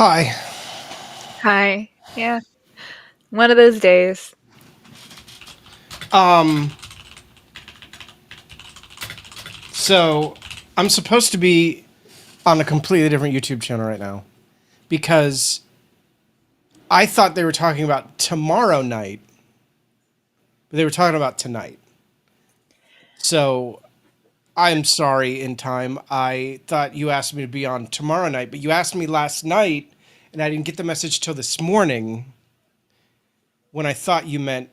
Hi. Hi. Yeah, one of those days. Um, so I'm supposed to be on a completely different YouTube channel right now because I thought they were talking about tomorrow night, but they were talking about tonight. So I'm sorry in time. I thought you asked me to be on tomorrow night, but you asked me last night and I didn't get the message till this morning when I thought you meant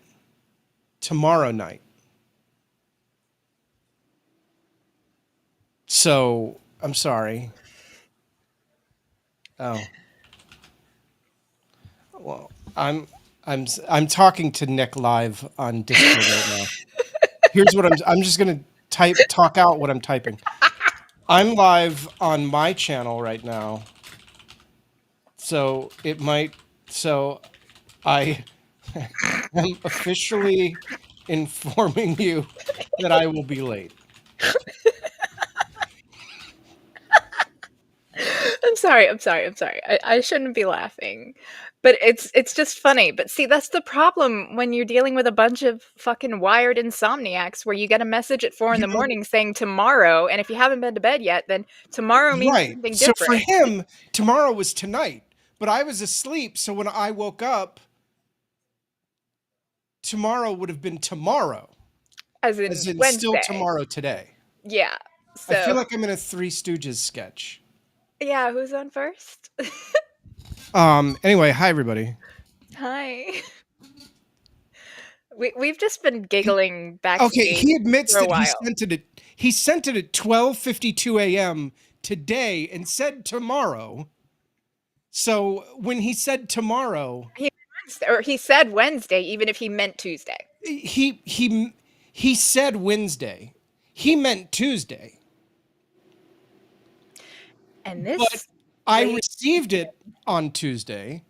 tomorrow night. So I'm sorry. Oh. Well, I'm talking to Nick live on Discord right now. Here's what I'm just gonna talk out what I'm typing. I'm live on my channel right now. So it might so I am officially informing you that I will be late. I'm sorry. I shouldn't be laughing. But it's just funny. But see, that's the problem when you're dealing with a bunch of fucking wired insomniacs where you get a message at 4 in You the know, morning saying tomorrow, and if you haven't been to bed yet, then tomorrow means right. something So for different. him, tomorrow was tonight, but I was asleep, so when I woke up, tomorrow would have been tomorrow. As As in in still Wednesday. tomorrow today. Yeah. I feel So, like I'm in a Three Stooges sketch. yeah, who's on first? Anyway, hi everybody. Hi. We've just been He, giggling okay, backstage he admits for a that while. he sent it at 12:52 a.m. today and said tomorrow. So when he said tomorrow, He said Wednesday, even if he meant Tuesday. he said Wednesday. He meant Tuesday. And But this I lady, received it on Tuesday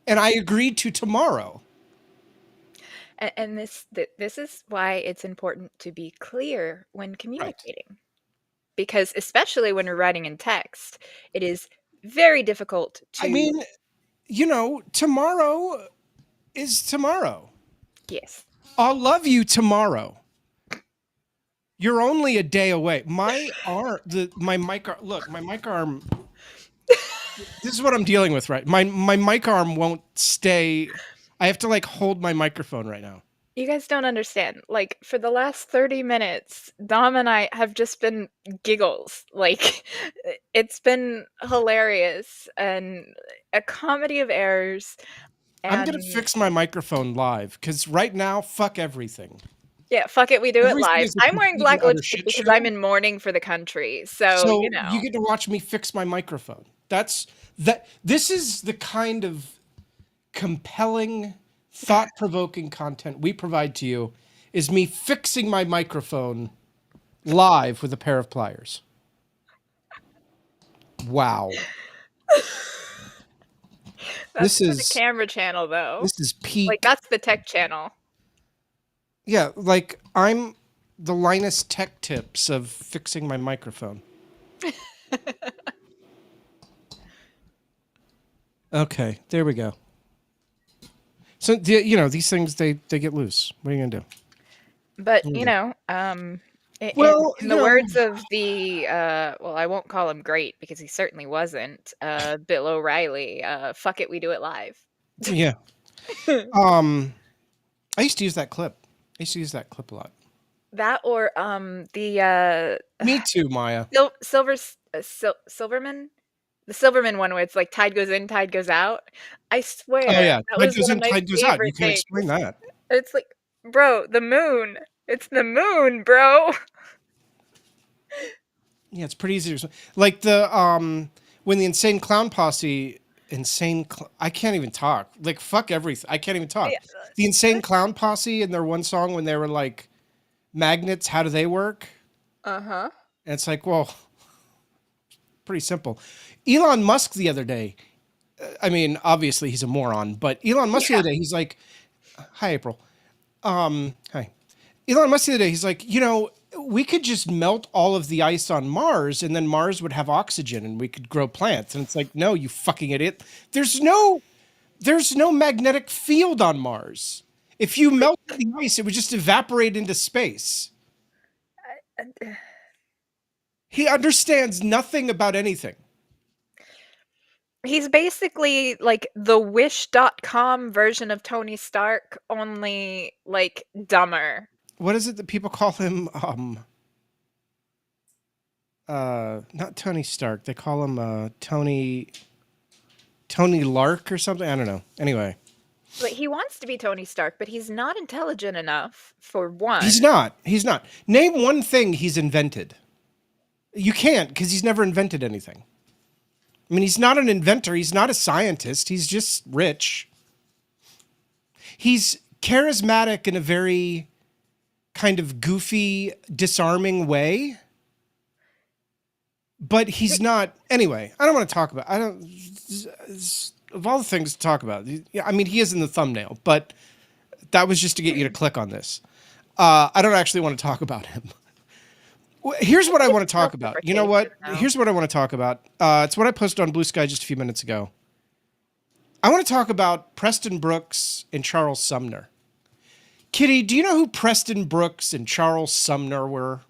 and I agreed to tomorrow. and this is why it's important to be clear when Right. communicating, because especially when you're writing in text, it is very difficult I to. mean, tomorrow is tomorrow. Yes. I'll love you tomorrow. You're only a day away. My arm, my mic arm. Look, my mic arm. This is what I'm dealing with, right? My mic arm won't stay. I have to like hold my microphone right now. You guys don't understand. Like, for the last 30 minutes, Dom and I have just been giggles. Like, it's been hilarious and a comedy of errors. I'm gonna And fix my microphone live because right now, fuck everything. yeah, fuck it, we do it Everything live. is a I'm wearing complete and black utter lipstick shit because I'm show. in mourning for the country. So, you So you know. get to watch me fix my microphone. That. This is the kind of compelling, thought-provoking content we provide to you. Is me fixing my microphone live with a pair of pliers. Wow. That's This for the is camera channel, though. this is Like, peak. that's the tech channel. Yeah, like I'm the Linus Tech Tips of fixing my microphone. Okay, there we go. So these things they get loose. What are you gonna do? But, What are you you gonna do? know, Well, in the words of the, well, I won't call him great because he certainly wasn't, Bill O'Reilly, "Fuck it, we do it live." yeah. Um, I used to use that clip. I used to use that clip a lot. That or, Me too, Maya. Silverman? The Silverman one where it's like tide goes in, tide goes out. I Oh swear, yeah, that tide was goes one of in, my tide goes out. You favorite can things. explain that. It's like, "Bro, the moon. It's the moon, bro." Yeah, it's pretty easy to explain. Like when the Insane Clown Posse, I can't even talk. Like fuck everything. I can't even talk. Yeah, The Insane Clown Posse in their one song when they were like magnets, how do they work? uh-huh. And it's like, well, pretty simple. Elon Musk the other day, I mean, obviously he's a moron, but Elon Musk the Yeah. other day, he's like, hi, April. Hi. Elon Musk the other day, he's like, we could just melt all of the ice on Mars and then Mars would have oxygen and we could grow plants. And it's like, no, you fucking idiot. There's no magnetic field on Mars. If you melted the ice, it would just evaporate into space. He understands nothing about anything. He's basically like the Wish.com version of Tony Stark, only like dumber. What is it that people call him? Not Tony Stark. They call him Tony Lark or something. I don't know. Anyway, Like, he wants to be Tony Stark, but he's not intelligent enough, for one. he's not. He's not. Name one thing he's invented. You can't, because he's never invented anything. I mean, he's not an inventor. He's not a scientist. He's just rich. He's charismatic in a very kind of goofy, disarming way. But he's not. Anyway, I don't want to talk about. I don't. Of all the things to talk about, yeah, I mean, he is in the thumbnail, but that was just to get you to click on this. I don't actually want to talk about him. Here's what I want to talk about. You know what? Here's what I want to talk about. It's what I posted on Blue Sky just a few minutes ago. I want to talk about Preston Brooks and Charles Sumner. Kitty, do you know who Preston Brooks and Charles Sumner were?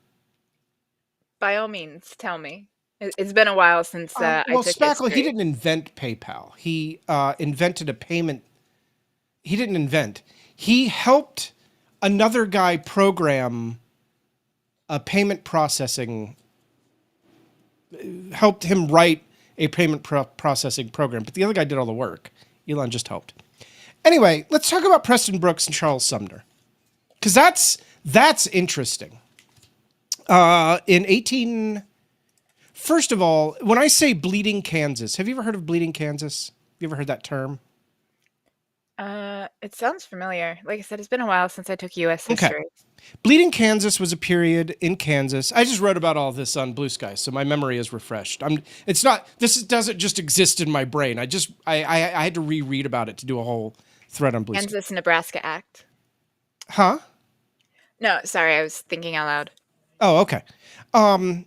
By all means, tell me. It's been a while since I took Spackle, history. he didn't invent PayPal. He invented a payment. He didn't invent. He helped another guy program a payment processing, helped him write a payment processing program, but the other guy did all the work. Elon just helped. Anyway, let's talk about Preston Brooks and Charles Sumner, because that's interesting. First of all, when I say bleeding Kansas, have you ever heard of bleeding Kansas? Have you ever heard that term? It sounds familiar. Like I said, it's been a while since I took U.S. history. Okay. Bleeding Kansas was a period in Kansas. I just wrote about all this on Blue Sky, so my memory is refreshed. This doesn't just exist in my brain. I had to reread about it to do a whole thread on Blue Sky. Kansas-Nebraska Act. Huh? No, sorry, I was thinking out loud. Oh, okay.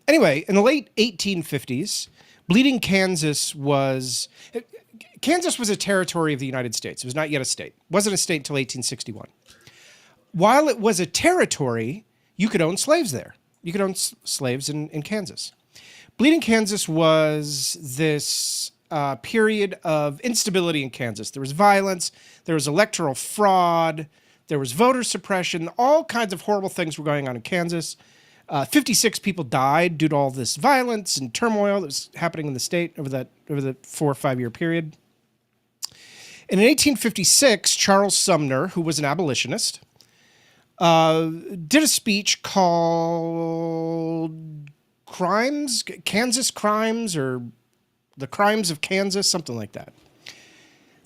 Anyway, in the late 1850s, bleeding Kansas was a territory of the United States. It was not yet a state. It wasn't a state until 1861. While it was a territory, you could own slaves there. You could own slaves in Kansas. Bleeding Kansas was this period of instability in Kansas. There was violence, there was electoral fraud, there was voter suppression, all kinds of horrible things were going on in Kansas. 56 people died due to all this violence and turmoil that was happening in the state over the 4 or 5 year period. And in 1856, Charles Sumner, who was an abolitionist, did a speech called Kansas Crimes, or the Crimes of Kansas, something like that,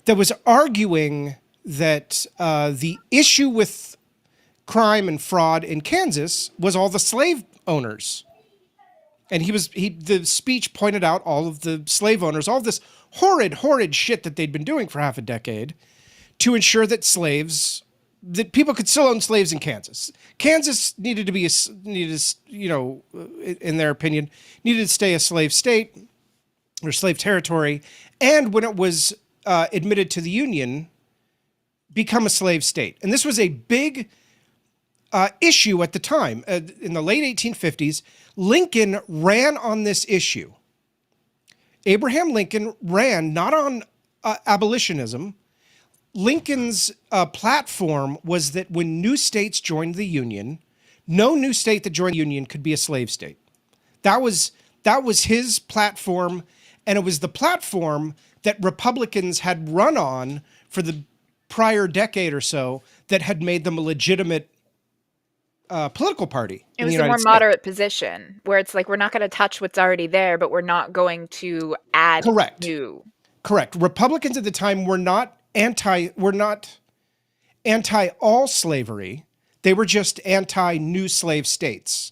that was arguing that the issue with crime and fraud in Kansas was all the slave owners. And the speech pointed out all of the slave owners, all of this horrid shit that they'd been doing for half a decade to ensure that people could still own slaves in Kansas. Kansas needed, in their opinion, needed to stay a slave state or slave territory. And when it was admitted to the Union, become a slave state. And this was a big issue at the time. In the late 1850s, Lincoln ran on this issue. Abraham Lincoln ran not on abolitionism. Lincoln's platform was that when new states joined the Union, no new state that joined the Union could be a slave state. That was his platform, and it was the platform that Republicans had run on for the prior decade or so that had made them a legitimate political party. It was a more moderate position where it's like, we're not going to touch what's already there, but we're not going to add new. Correct. Republicans at the time were not anti all slavery. They were just anti new slave states.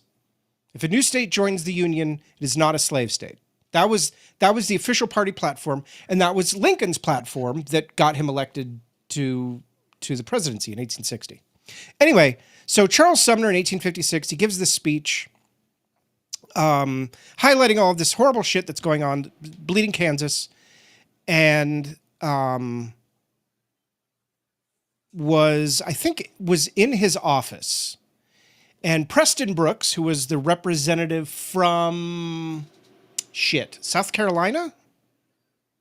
If a new state joins the Union, it is not a slave state. That was the official party platform, and that was Lincoln's platform that got him elected to the presidency in 1860. Anyway, so Charles Sumner in 1856, he gives this speech highlighting all of this horrible shit that's going on, bleeding Kansas, and was in his office. And Preston Brooks, who was the representative from South Carolina?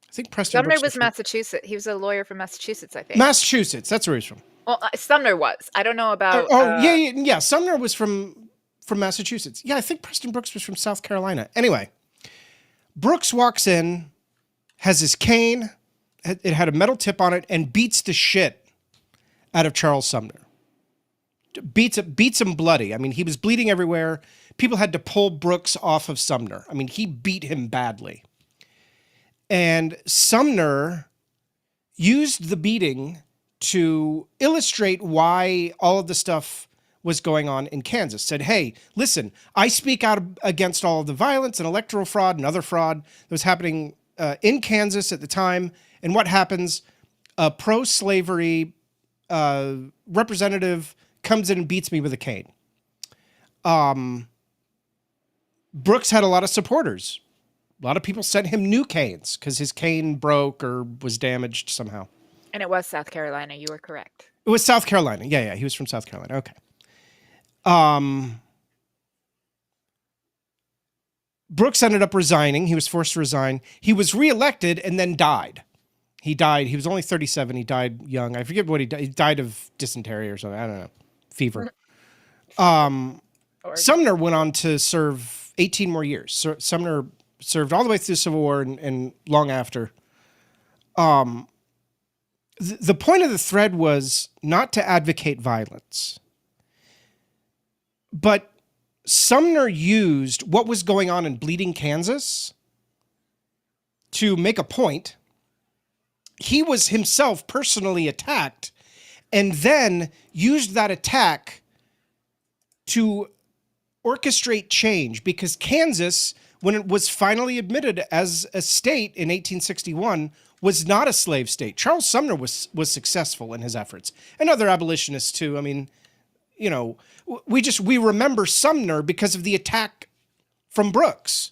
I think Preston Sumner Brooks was Massachusetts. He was a lawyer from Massachusetts, I think. Massachusetts, that's where he's from. Well, Sumner was. I don't know about... yeah. Sumner was from Massachusetts. Yeah, I think Preston Brooks was from South Carolina. Anyway, Brooks walks in, has his cane, it had a metal tip on it, and beats the shit out of Charles Sumner. Beats him bloody. I mean, he was bleeding everywhere. People had to pull Brooks off of Sumner. I mean, he beat him badly. And Sumner used the beating to illustrate why all of the stuff was going on in Kansas. Said, hey, listen, I speak out against all of the violence and electoral fraud and other fraud that was happening in Kansas at the time. And what happens? A pro-slavery representative comes in and beats me with a cane. Brooks had a lot of supporters. A lot of people sent him new canes because his cane broke or was damaged somehow. And it was South Carolina. You were correct. It was South Carolina. Yeah. He was from South Carolina. Okay. Brooks ended up resigning. He was forced to resign. He was reelected and then died. He died. He was only 37. He died young. I forget what he died. He died of dysentery or something. I don't know. Fever. Sumner went on to serve 18 more years. So Sumner served all the way through the Civil War and long after. The point of the thread was not to advocate violence, but Sumner used what was going on in bleeding Kansas to make a point. He was himself personally attacked and then used that attack to orchestrate change, because Kansas, when it was finally admitted as a state in 1861, was not a slave state. Charles Sumner was successful in his efforts, and other abolitionists too. I mean, you know, we remember Sumner because of the attack from Brooks.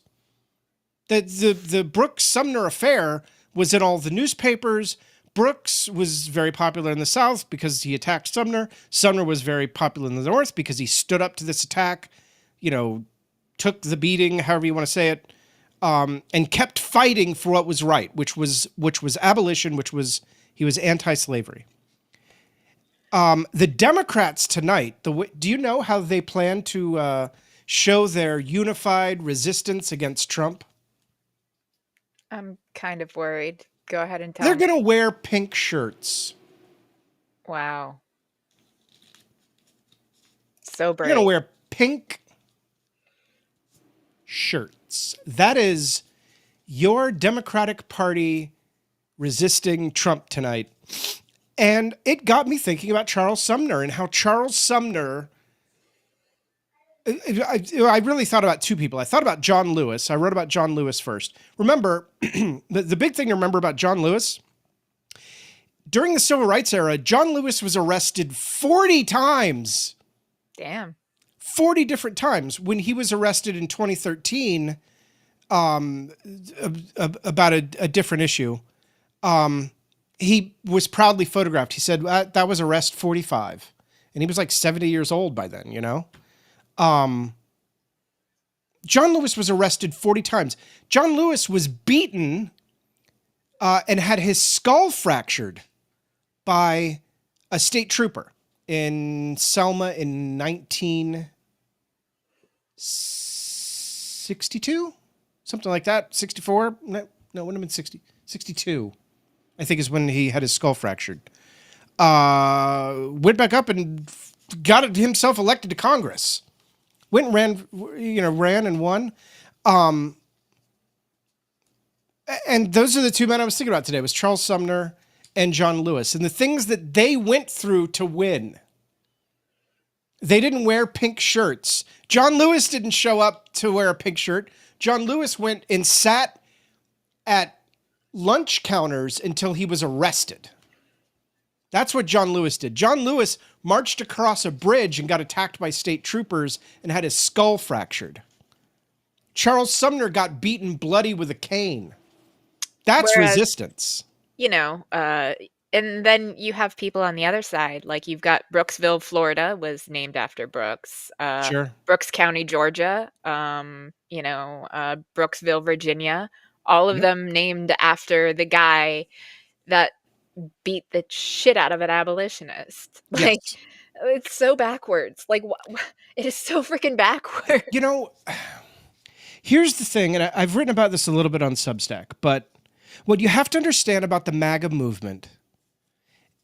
The Brooks-Sumner affair was in all the newspapers. Brooks was very popular in the South because he attacked Sumner. Sumner was very popular in the North because he stood up to this attack, you know, took the beating, however you want to say it, and kept fighting for what was right, which was abolition, he was anti-slavery. The Democrats tonight, do you know how they plan to show their unified resistance against Trump? I'm kind of worried. Go ahead and tell me. They're going to wear pink shirts. Wow. So brave. They're going to wear pink shirts. That is your Democratic Party resisting Trump tonight. And it got me thinking about Charles Sumner and how Charles Sumner... I really thought about two people. I thought about John Lewis. I wrote about John Lewis first. Remember, the big thing to remember about John Lewis, during the Civil Rights era, John Lewis was arrested 40 times. Damn. 40 different times. When he was arrested in 2013 about a different issue, he was proudly photographed. He said, that was arrest 45. And he was like 70 years old by then, you know? John Lewis was arrested 40 times. John Lewis was beaten and had his skull fractured by a state trooper in Selma in 1962, something like that. 64? No, it wouldn't have been 60. 62, I think, is when he had his skull fractured. Went back up and got himself elected to Congress. Went and ran and won. And those are the two men I was thinking about today, was Charles Sumner and John Lewis, and the things that they went through to win. They didn't wear pink shirts. John Lewis didn't show up to wear a pink shirt. John Lewis went and sat at lunch counters until he was arrested. That's what John Lewis did. John Lewis marched across a bridge and got attacked by state troopers and had his skull fractured. Charles Sumner got beaten bloody with a cane. That's Whereas, resistance. you know, and then you have people on the other side, like you've got Brooksville, Florida, was named after Brooks. Sure. Brooks County, Georgia. Brooksville, Virginia. All of Yep. them named after the guy that beat the shit out of an abolitionist. Like, Yes. it's so backwards. Like, it is so freaking backwards. You know, here's the thing, and I've written about this a little bit on Substack, but what you have to understand about the MAGA movement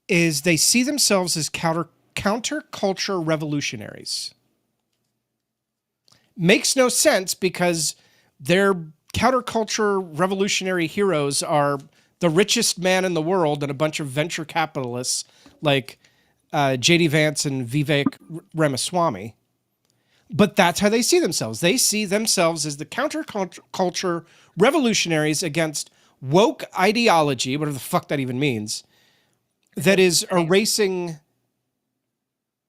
is they see themselves as counterculture revolutionaries. Makes no sense because their counterculture revolutionary heroes are the richest man in the world and a bunch of venture capitalists like J.D. Vance and Vivek Ramaswamy. But that's how they see themselves. They see themselves as the counterculture revolutionaries against woke ideology, whatever the fuck that even means, that is erasing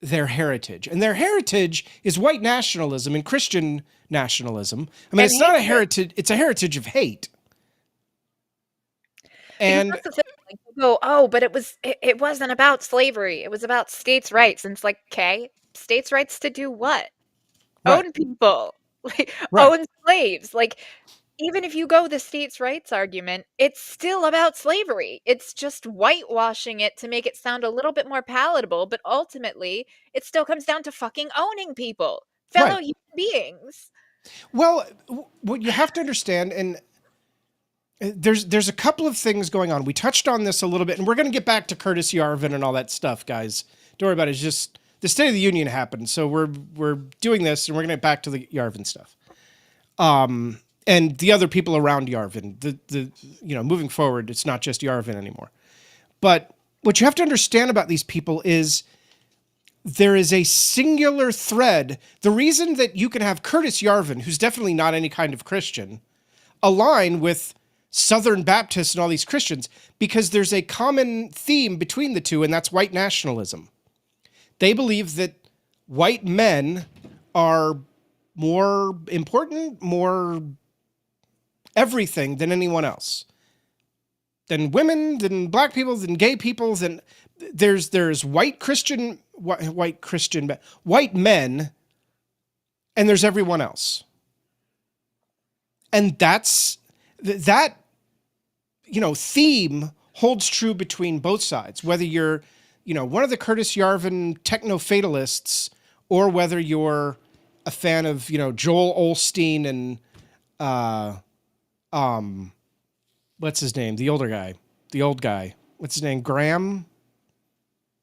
their heritage. And their heritage is white nationalism and Christian nationalism. I mean, And it's not a hatred. heritage, it's a heritage of hate. Because And that's the thing, like, you go, "Oh, but it wasn't about slavery, it was about states' rights," and it's like, "'Kay, states' rights to do what? right, Own people, like, right, own slaves." Like, even if you go the states' rights argument, it's still about slavery. It's just whitewashing it to make it sound a little bit more palatable, but ultimately, it still comes down to fucking owning people, fellow right. human beings. Well, what you have to understand, and there's a couple of things going on. We touched on this a little bit, and we're going to get back to Curtis Yarvin and all that stuff, guys. Don't worry about it. It's just the State of the Union happened, so we're doing this, and we're going to get back to the Yarvin stuff. And the other people around Yarvin. Moving forward, it's not just Yarvin anymore. But what you have to understand about these people is there is a singular thread. The reason that you can have Curtis Yarvin, who's definitely not any kind of Christian, align with Southern Baptists and all these Christians, because there's a common theme between the two, and that's white nationalism. They believe that white men are more important, more everything than anyone else. Than women, than black people, than gay people, than there's white men, and there's everyone else. And that theme holds true between both sides, whether you're, one of the Curtis Yarvin techno-fatalists or whether you're a fan of, Joel Osteen and, what's his name? The old guy. What's his name? Graham?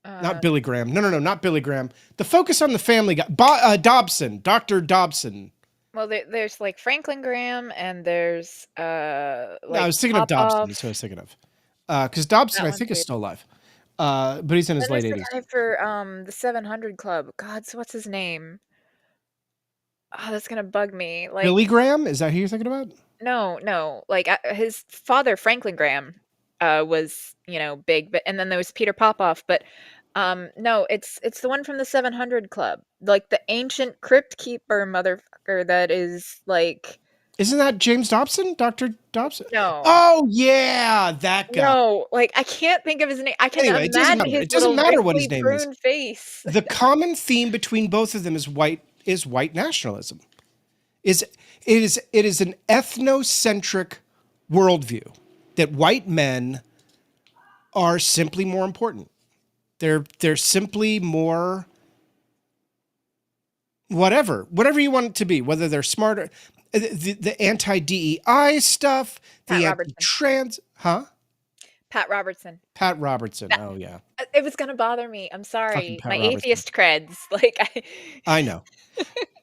Not Billy Graham. No, not Billy Graham. The focus on the family guy. Dobson. Dr. Dobson. Well, there's, like, Franklin Graham, and there's, No, I like, was thinking of Dobson. Popoff. That's what I was thinking of. Because Dobson, That I one think, is too. still alive. But he's in his Then there's late the 80s. guy for, the 700 Club. God, so what's his name? Oh, that's gonna bug me. Billy Like, Graham? Is that who you're thinking about? no. Like, his father, Franklin Graham, was, big, but and then there was Peter Popoff, but, no, it's the one from the 700 Club. Like, the ancient crypt keeper motherfucker that is, like, Isn't that James Dobson? Dr. Dobson? no. Oh, yeah, that guy. No, like, I can't think of his name. I can Anyway, it doesn't imagine matter. his It doesn't little matter what his wrinkly name is. prune face. The common theme between both of them is white nationalism. It is an ethnocentric worldview that white men are simply more important. They're simply more whatever you want it to be, whether they're smarter, the anti-DEI stuff, Pat the Robertson. anti-trans, Pat Robertson. Pat Robertson. That Oh yeah, it was gonna bother me. I'm fucking sorry. Pat My Robertson. atheist creds. Like, I know,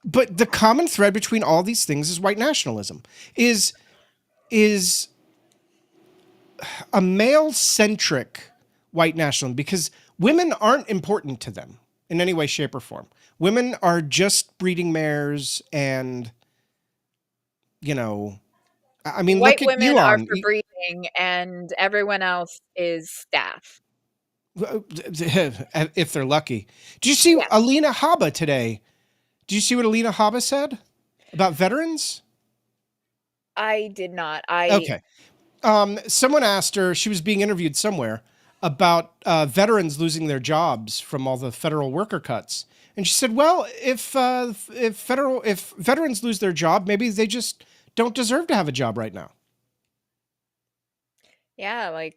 but the common thread between all these things is white nationalism. Is a male-centric white nationalism, because women aren't important to them in any way, shape, or form. Women are just breeding mares, and I mean, white look at women are Elon. for breeding, and everyone else is staff. if they're lucky. Did you see Yeah, Alina Habba today? Did you see what Alina Habba said about veterans? I did not. I Okay. Someone asked her, she was being interviewed somewhere about veterans losing their jobs from all the federal worker cuts. And she said, well, if veterans lose their job, maybe they just don't deserve to have a job right now. yeah, like,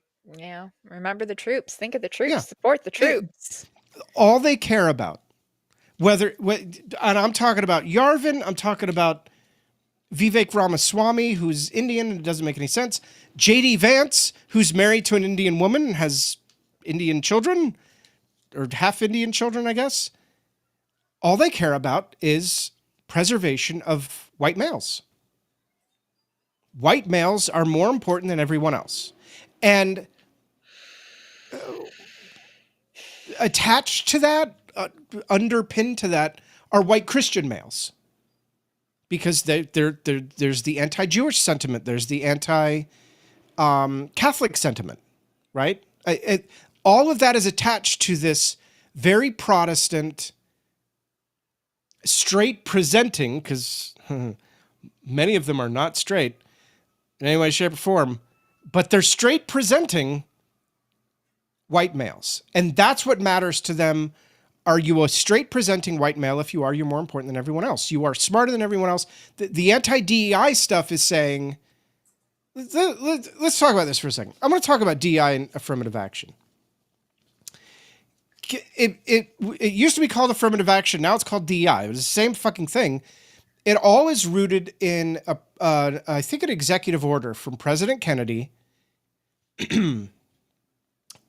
remember the troops, think of the Yeah. troops, support the They, troops. all they care about, and I'm talking about Yarvin, I'm talking about Vivek Ramaswamy, who's Indian and it doesn't make any sense. JD Vance, who's married to an Indian woman and has Indian children, or half Indian children, I guess. All they care about is preservation of white males. White males are more important than everyone else. And attached to that, underpinned to that, are white Christian males. Because there's the anti-Jewish sentiment, there's the anti-Catholic sentiment, right? All of that is attached to this very Protestant, straight presenting, because many of them are not straight in any way, shape, or form, but they're straight presenting white males. And that's what matters to them. Are you a straight presenting white male? If you are, you're more important than everyone else. You are smarter than everyone else. The anti-DEI stuff is saying, let's talk about this for a second. I'm going to talk about DEI and affirmative action. It used to be called affirmative action. Now it's called DEI. It was the same fucking thing. It all is rooted in, I think, an executive order from President Kennedy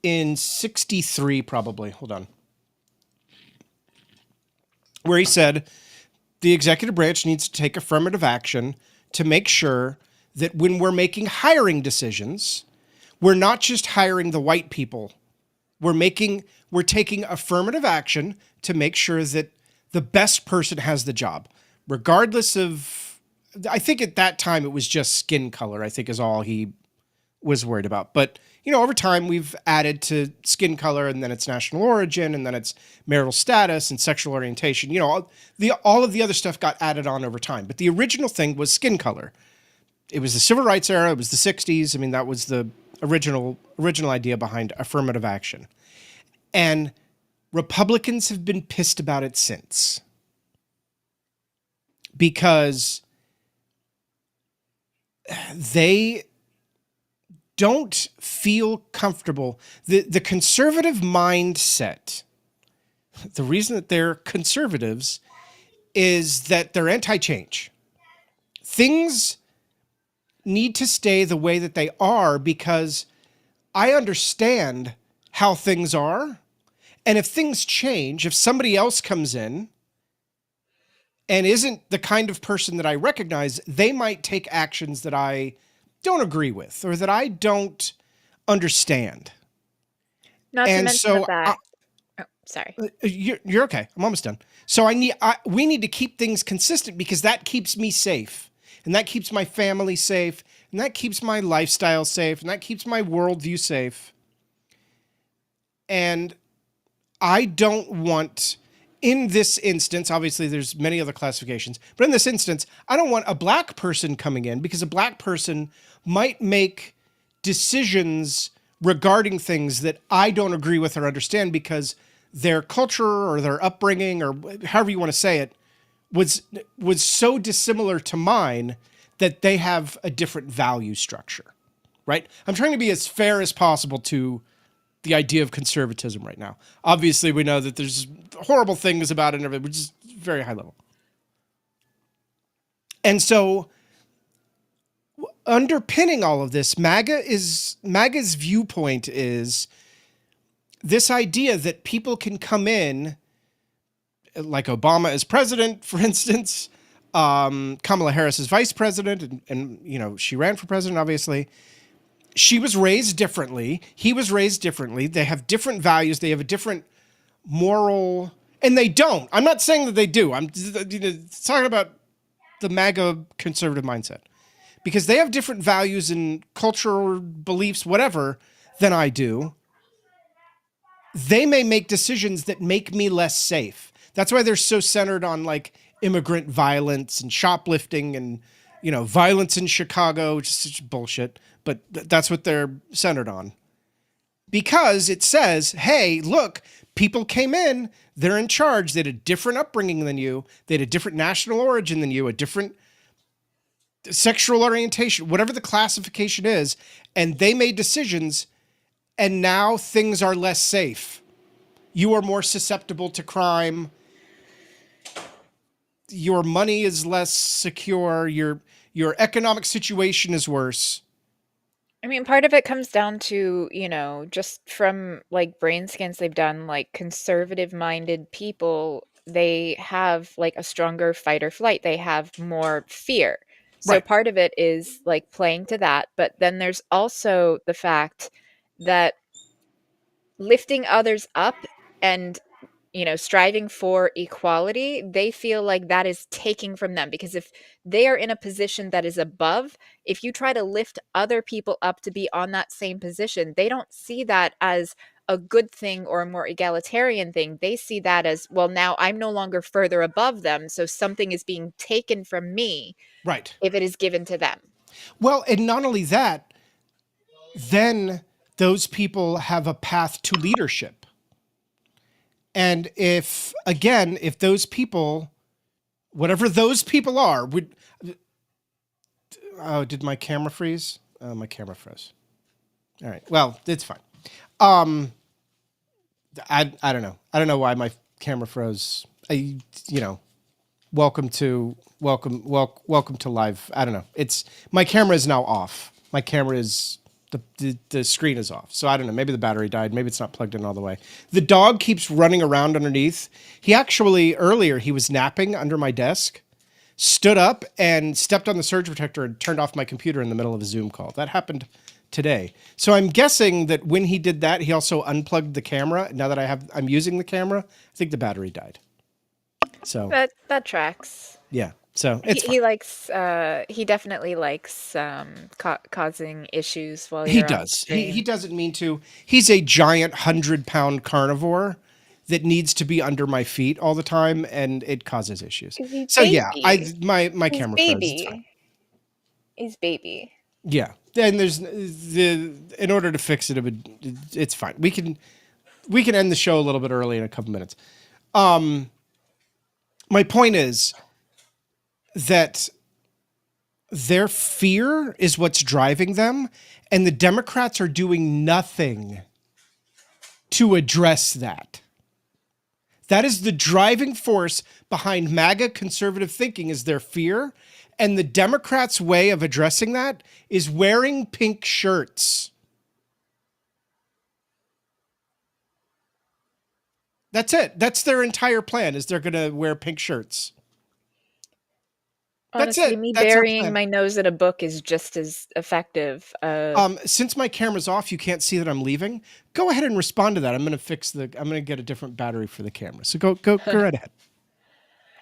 in 63, probably. Hold on. Where he said the executive branch needs to take affirmative action to make sure that when we're making hiring decisions, we're not just hiring the white people. We're taking affirmative action to make sure that the best person has the job, regardless of, I think at that time it was just skin color, I think is all he was worried about. But, over time we've added to skin color, and then it's national origin, and then it's marital status and sexual orientation. All of the other stuff got added on over time. But the original thing was skin color. It was the civil rights era. It was the 60s. I mean, that was the original idea behind affirmative action. And Republicans have been pissed about it since. Because they don't feel comfortable. The conservative mindset, the reason that they're conservatives is that they're anti-change. Things need to stay the way that they are because I understand how things are. And if things change, if somebody else comes in and isn't the kind of person that I recognize, they might take actions that I don't agree with or that I don't understand. Not to And mention the so fact. Oh, sorry. you're okay. I'm almost done. So we need to keep things consistent because that keeps me safe, and that keeps my family safe, and that keeps my lifestyle safe, and that keeps my worldview safe. And I don't want, in this instance, obviously there's many other classifications, but in this instance, I don't want a black person coming in because a black person might make decisions regarding things that I don't agree with or understand because their culture or their upbringing or however you want to say it was so dissimilar to mine that they have a different value structure, right? I'm trying to be as fair as possible to the idea of conservatism right now. Obviously, we know that there's horrible things about it, which is very high level. And so underpinning all of this, MAGA's viewpoint is this idea that people can come in, like Obama as president, for instance, Kamala Harris as vice president, and she ran for president, obviously. She was raised differently. He was raised differently. They have different values. They have a different moral, and they don't. I'm not saying that they do. I'm talking about the MAGA conservative mindset. Because they have different values and cultural beliefs, whatever, than I do. they may make decisions that make me less safe. That's why they're so centered on like immigrant violence and shoplifting and, you know, violence in Chicago, which is such bullshit. But that's what they're centered on. Because it says, hey, look, people came in, they're in charge. They had a different upbringing than you, they had a different national origin than you, a different sexual orientation, whatever the classification is, and they made decisions, and now things are less safe. You are more susceptible to crime. Your money is less secure. Your economic situation is worse. I mean, part of it comes down to, just from like brain scans they've done, like conservative minded people, they have like a stronger fight or flight. They have more fear. So Right. part of it is like playing to that. But then there's also the fact that lifting others up and striving for equality, they feel like that is taking from them, because if they are in a position that is above, if you try to lift other people up to be on that same position, they don't see that as a good thing or a more egalitarian thing. They see that as, well, now I'm no longer further above them, so something is being taken from me Right. if it is given to them. Well, and not only that, then those people have a path to leadership. And if those people, whatever those people are, would, oh, did my camera freeze? My camera froze. All right. Well, it's fine. Um, I don't know. I don't know why my camera froze. Welcome to live. I don't know. It's my camera is now off. My camera is the screen is off. So I don't know. Maybe the battery died. Maybe it's not plugged in all the way. The dog keeps running around underneath. He actually earlier he was napping under my desk, stood up and stepped on the surge protector and turned off my computer in the middle of a Zoom call. That happened today. So I'm guessing that when he did that, he also unplugged the camera. Now that I'm using the camera, I think the battery died. So That tracks. yeah. So He, it's fine. he likes he definitely likes causing issues while He you're on does. He stream. doesn't mean to. He's a giant 100-pound carnivore that needs to be under my feet all the time, and it causes issues. Because he's So yeah, baby. my He's camera froze. It's fine. baby. He's baby. Yeah. And there's in order to fix it, it's fine. We can end the show a little bit early in a couple minutes. My point is that their fear is what's driving them, and the Democrats are doing nothing to address that. That is the driving force behind MAGA conservative thinking, is their fear. And the Democrats' way of addressing that is wearing pink shirts. That's it. That's their entire plan, is they're going to wear pink shirts. That's Honestly, it. me That's their burying plan. my nose in a book is just as effective. Since my camera's off, you can't see that I'm leaving. Go ahead and respond to that. I'm going to get a different battery for the camera. So go right ahead.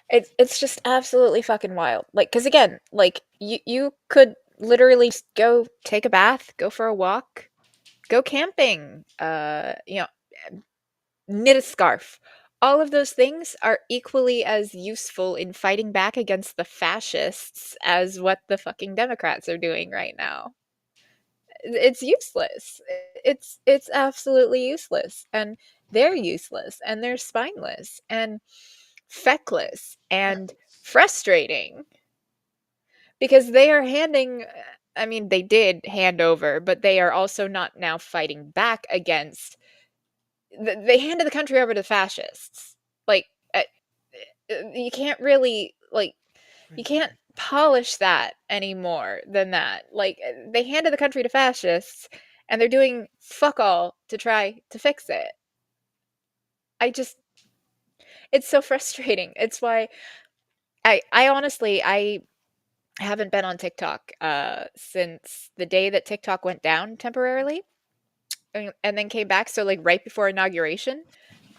It's just absolutely fucking wild. Like, because again, like you could literally just go take a bath, go for a walk, go camping, knit a scarf. All of those things are equally as useful in fighting back against the fascists as what the fucking Democrats are doing right now. It's useless. It's absolutely useless. And they're useless and they're spineless and feckless and frustrating because they are handing, I mean, they did hand over, but they are also not now fighting back against, they handed the country over to fascists. Like, you can't really, like, you can't polish that anymore than that. Like, they handed the country to fascists and they're doing fuck all to try to fix it. I just, it's so frustrating. It's why I honestly, I haven't been on TikTok since the day that TikTok went down temporarily and then came back. So, like, right before inauguration,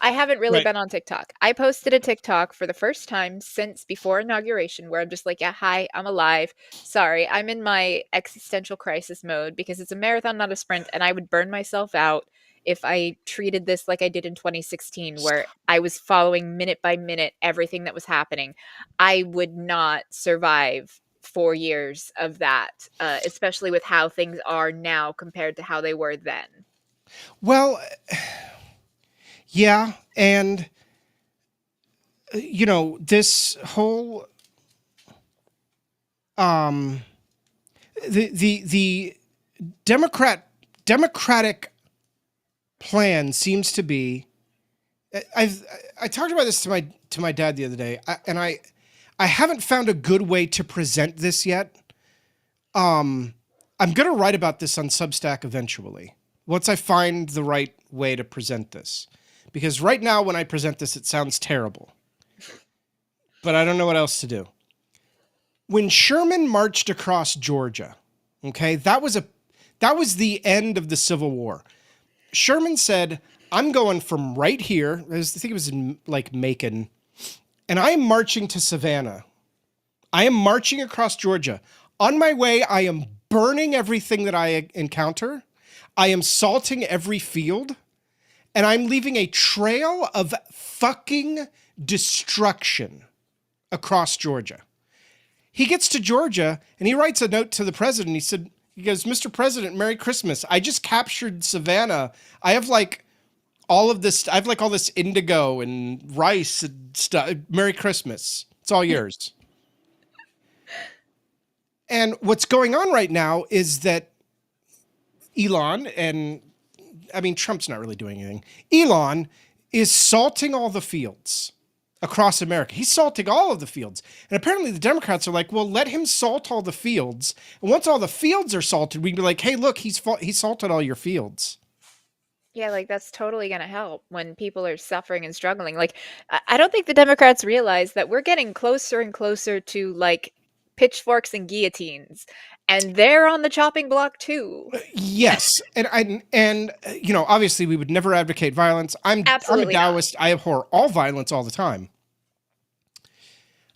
I haven't really Right. been on TikTok. I posted a TikTok for the first time since before inauguration where I'm just like, yeah, hi, I'm alive. Sorry, I'm in my existential crisis mode because it's a marathon, not a sprint, and I would burn myself out if I treated this like I did in 2016, where I was following minute by minute everything that was happening, I would not survive 4 years of that, especially with how things are now compared to how they were then. Well, yeah, and this whole um the democratic plan seems to be. I talked about this to my dad the other day, and I haven't found a good way to present this yet. I'm gonna write about this on Substack eventually, once I find the right way to present this, because right now when I present this, it sounds terrible, but I don't know what else to do. When Sherman marched across Georgia, okay, that was the end of the Civil War. Sherman said, I'm going from right here, I think it was in like Macon, and I am marching to Savannah. I am marching across Georgia. On my way, I am burning everything that I encounter. I am salting every field, and I'm leaving a trail of fucking destruction across Georgia. He gets to Georgia and he writes a note to the president. He goes, Mr. President, Merry Christmas. I just captured Savannah. I have like all of this. I have like all this indigo and rice and stuff. Merry Christmas. It's all yours. And what's going on right now is that Elon, and I mean, Trump's not really doing anything. Elon is salting all the fields across America. He's salting all of the fields. And apparently the Democrats are like, well, let him salt all the fields. And once all the fields are salted, we can be like, hey, look, he salted all your fields. Yeah, like that's totally going to help when people are suffering and struggling. Like, I don't think the Democrats realize that we're getting closer and closer to like pitchforks and guillotines, and they're on the chopping block too. Yes. And obviously we would never advocate violence. I'm a Absolutely not. Taoist. I abhor all violence all the time.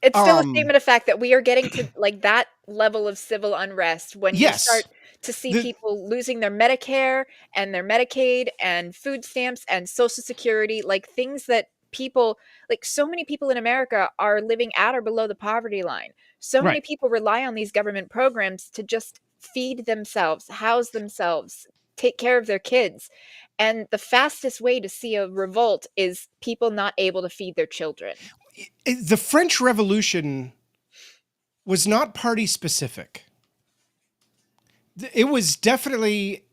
It's still a statement of fact that we are getting to like that level of civil unrest when you start to see people losing their Medicare and their Medicaid and food stamps and Social Security, like things that people, like so many people in America are living at or below the poverty line. So many people rely on these government programs to just feed themselves, house themselves, take care of their kids. And the fastest way to see a revolt is people not able to feed their children. The French Revolution was not party specific. It was definitely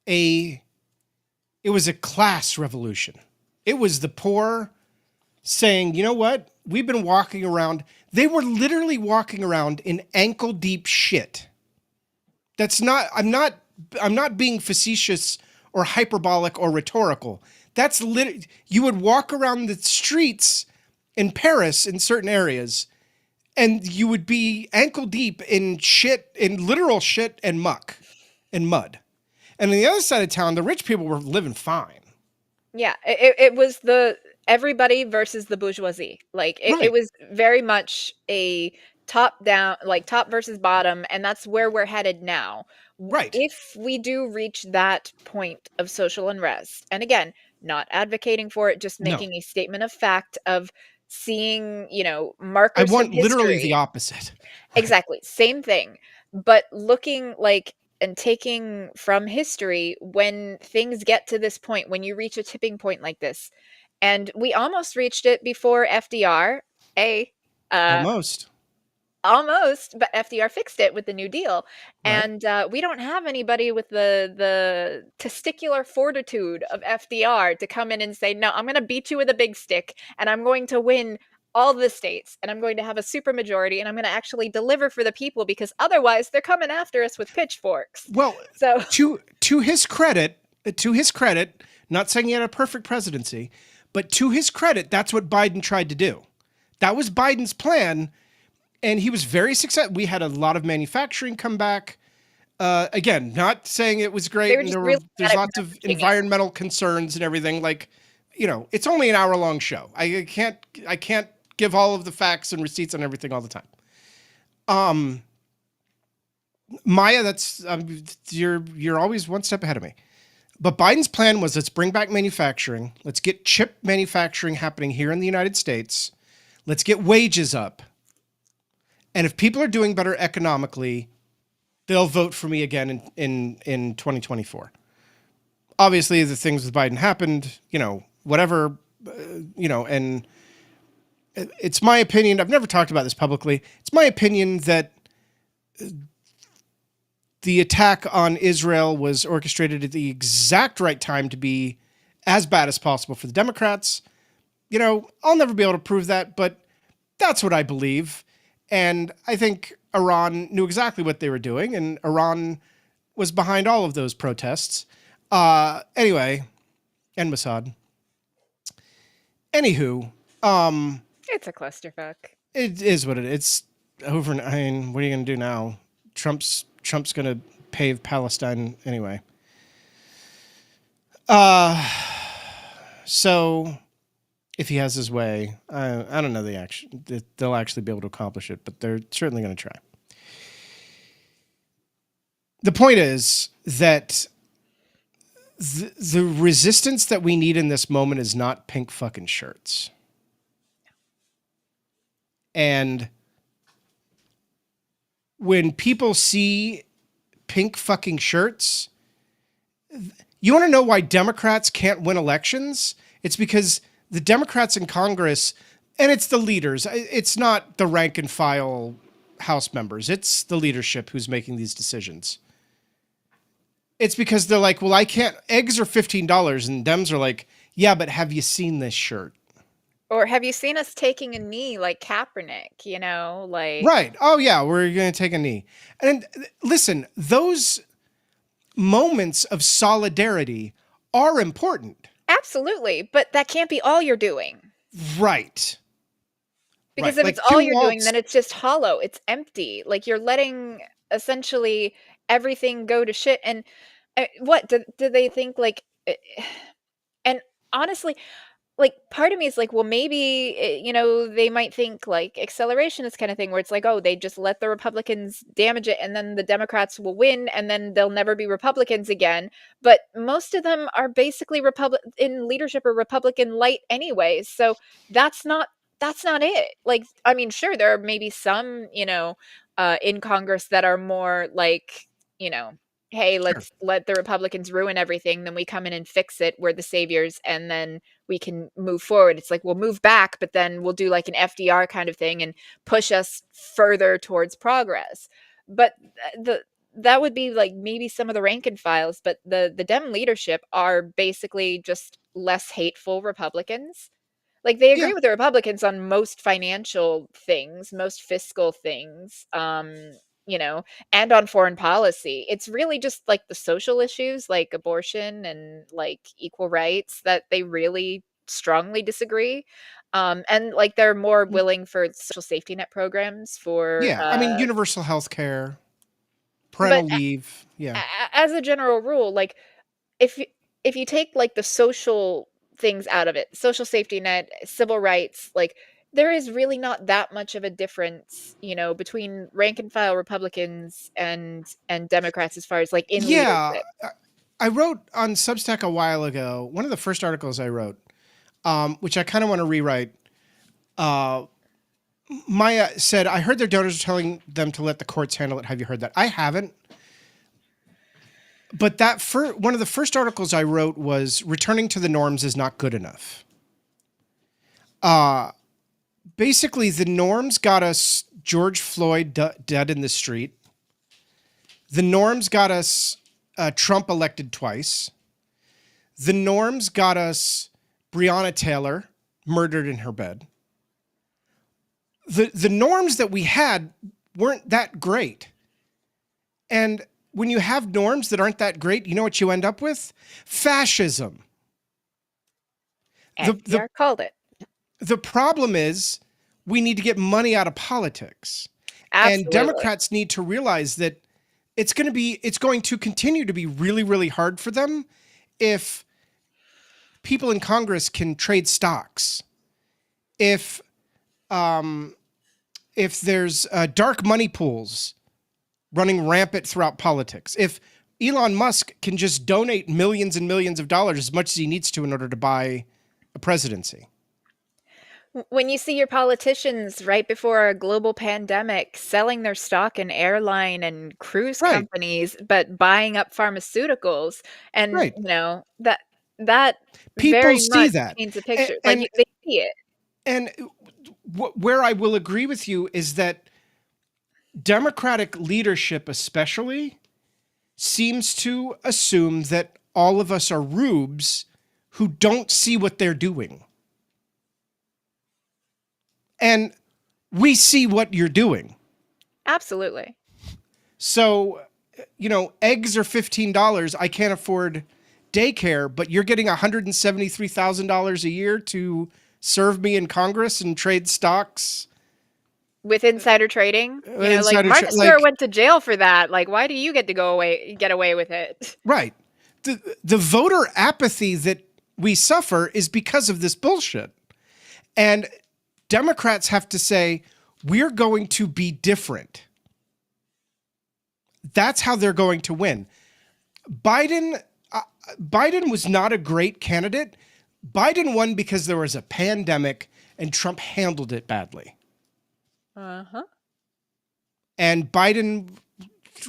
it was a class revolution. It was the poor saying, you know what? We've been walking around. They were literally walking around in ankle deep shit. I'm not being facetious or hyperbolic or rhetorical. That's literally, you would walk around the streets in Paris in certain areas, and you would be ankle deep in shit, in literal shit and muck and mud. And on the other side of town, the rich people were living fine. Yeah, it was the everybody versus the bourgeoisie. Like it was very much a top down, like top versus bottom, and that's where we're headed now. Right. If we do reach that point of social unrest, and again, not advocating for it, just making a statement of fact of seeing, markers I want from history. literally the opposite. Exactly. Same thing. But looking like and taking from history when things get to this point, when you reach a tipping point like this, and we almost reached it before FDR, almost, but FDR fixed it with the New Deal. Right. And we don't have anybody with the testicular fortitude of FDR to come in and say, no, I'm going to beat you with a big stick and I'm going to win all the states and I'm going to have a super majority and I'm going to actually deliver for the people because otherwise they're coming after us with pitchforks. Well, so to his credit, not saying he had a perfect presidency, but to his credit, that's what Biden tried to do. That was Biden's plan. And he was very successful. We had a lot of manufacturing come back. Again, not saying it was great. And there's lots of environmental concerns and everything. Like, it's only an hour-long show. I can't give all of the facts and receipts on everything all the time. Maya, that's you're always one step ahead of me. But Biden's plan was, let's bring back manufacturing. Let's get chip manufacturing happening here in the United States. Let's get wages up. And if people are doing better economically, they'll vote for me again in 2024. Obviously, the things with Biden happened, whatever, and it's my opinion. I've never talked about this publicly. It's my opinion that the attack on Israel was orchestrated at the exact right time to be as bad as possible for the Democrats. I'll never be able to prove that, but that's what I believe. And I think Iran knew exactly what they were doing, and Iran was behind all of those protests. Anyway, and Mossad. Anywho, It's a clusterfuck. it is what it is. It's over. What are you going to do now? Trump's going to pave Palestine anyway. So if he has his way, I don't know they'll actually be able to accomplish it, but they're certainly going to try. The point is that the resistance that we need in this moment is not pink fucking shirts. And when people see pink fucking shirts, you want to know why Democrats can't win elections? It's because the Democrats in Congress, and it's the leaders, it's not the rank and file House members, it's the leadership who's making these decisions. It's because they're like, well, I can't, eggs are $15, and Dems are like, yeah, but have you seen this shirt? Or have you seen us taking a knee like Kaepernick, like... Right. Oh, yeah, we're going to take a knee. And listen, those moments of solidarity are important. Absolutely, but that can't be all you're doing. Right. Because right. if it's all you're doing, then it's just hollow. It's empty. Like, you're letting essentially everything go to shit. And what do they think? Like, and honestly, like, part of me is like, well, maybe, they might think like acceleration is kind of thing where it's like, oh, they just let the Republicans damage it and then the Democrats will win and then they'll never be Republicans again. But most of them are basically in leadership or Republican light anyways. So that's not it. Like, I mean, sure, there are maybe some, in Congress that are more like, hey, let's let the Republicans ruin everything, then we come in and fix it. We're the saviors, and then we can move forward. It's like, we'll move back, but then we'll do like an FDR kind of thing and push us further towards progress. But that would be like maybe some of the rank and files, but the Dem leadership are basically just less hateful Republicans. Like, they agree with the Republicans on most financial things, most fiscal things, and on foreign policy. It's really just like the social issues like abortion and like equal rights that they really strongly disagree. And like they're more willing for social safety net programs for I mean, universal health care, but parental leave. Yeah. As a general rule, like if you take like the social things out of it, social safety net, civil rights, like there is really not that much of a difference, between rank and file Republicans and Democrats as far as like in leadership. I wrote on Substack a while ago, one of the first articles I wrote, which I kind of want to rewrite. Maya said, I heard their donors are telling them to let the courts handle it. Have you heard that? I haven't. But one of the first articles I wrote was returning to the norms is not good enough. Basically, the norms got us George Floyd dead in the street. The norms got us Trump elected twice. The norms got us Breonna Taylor murdered in her bed. The norms that we had weren't that great. And when you have norms that aren't that great, you know what you end up with? Fascism. FDR called it. The problem is we need to get money out of politics. Absolutely. And Democrats need to realize that it's going to continue to be really, really hard for them if people in Congress can trade stocks. If there's dark money pools running rampant throughout politics, if Elon Musk can just donate millions and millions of dollars as much as he needs to in order to buy a presidency. When you see your politicians right before a global pandemic selling their stock in airline and cruise Right, companies, but buying up pharmaceuticals, and right. that People very see much that. paints a And, picture. Like, and, they see it. and where I will agree with you is that Democratic leadership, especially, seems to assume that all of us are rubes who don't see what they're doing. And we see what you're doing. Absolutely. So, eggs are $15. I can't afford daycare, but you're getting $173,000 a year to serve me in Congress and trade stocks. With insider trading, like Martha Stewart went to jail for that. Like, why do you get away with it? Right. The voter apathy that we suffer is because of this bullshit. And Democrats have to say, we're going to be different. That's how they're going to win. Biden was not a great candidate. Biden won because there was a pandemic and Trump handled it badly. Uh-huh. And Biden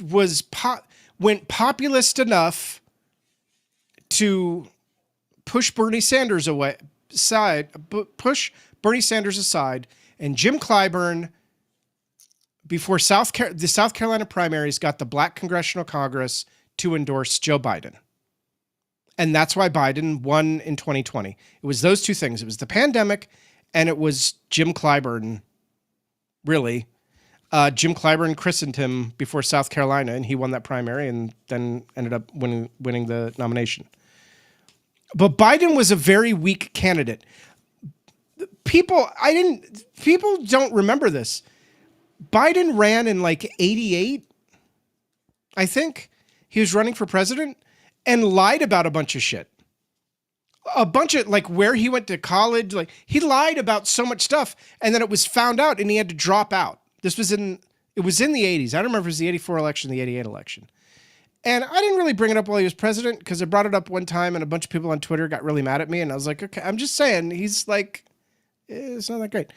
went populist enough to push Bernie Sanders aside, and Jim Clyburn, before the South Carolina primaries, got the Black Congressional Congress to endorse Joe Biden. And that's why Biden won in 2020. It was those two things. It was the pandemic, and it was Jim Clyburn, really. Jim Clyburn christened him before South Carolina, and he won that primary and then ended up winning the nomination. But Biden was a very weak candidate. People don't remember this. Biden ran in like 88, I think. He was running for president and lied about a bunch of shit. A bunch of, like, where he went to college. Like, he lied about so much stuff, and then it was found out and he had to drop out. It was in the 80s. I don't remember if it was the 84 election, the 88 election. And I didn't really bring it up while he was president because I brought it up one time and a bunch of people on Twitter got really mad at me. And I was like, okay, I'm just saying, he's like, it's not that great.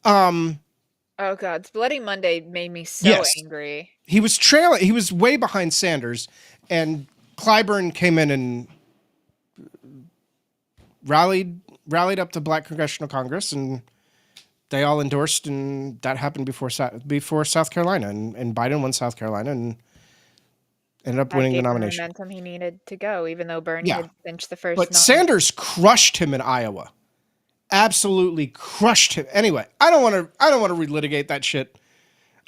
Oh God, Bloody Monday made me so angry. He was trailing. He was way behind Sanders, and Clyburn came in and rallied up the Black Congressional Congress, and they all endorsed, and that happened before South Carolina, and Biden won South Carolina and ended up winning the nomination. The momentum he needed to go, even though Bernie had clinched the first. But Sanders crushed him in Iowa. Absolutely crushed him. Anyway, I don't want to relitigate that shit.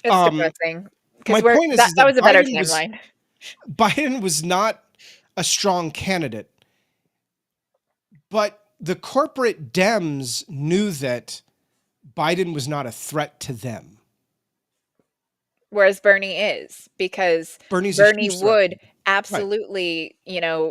It's depressing. My point is that was a better timeline. Biden was not a strong candidate, but the corporate Dems knew that Biden was not a threat to them. Whereas Bernie is, because Bernie would absolutely,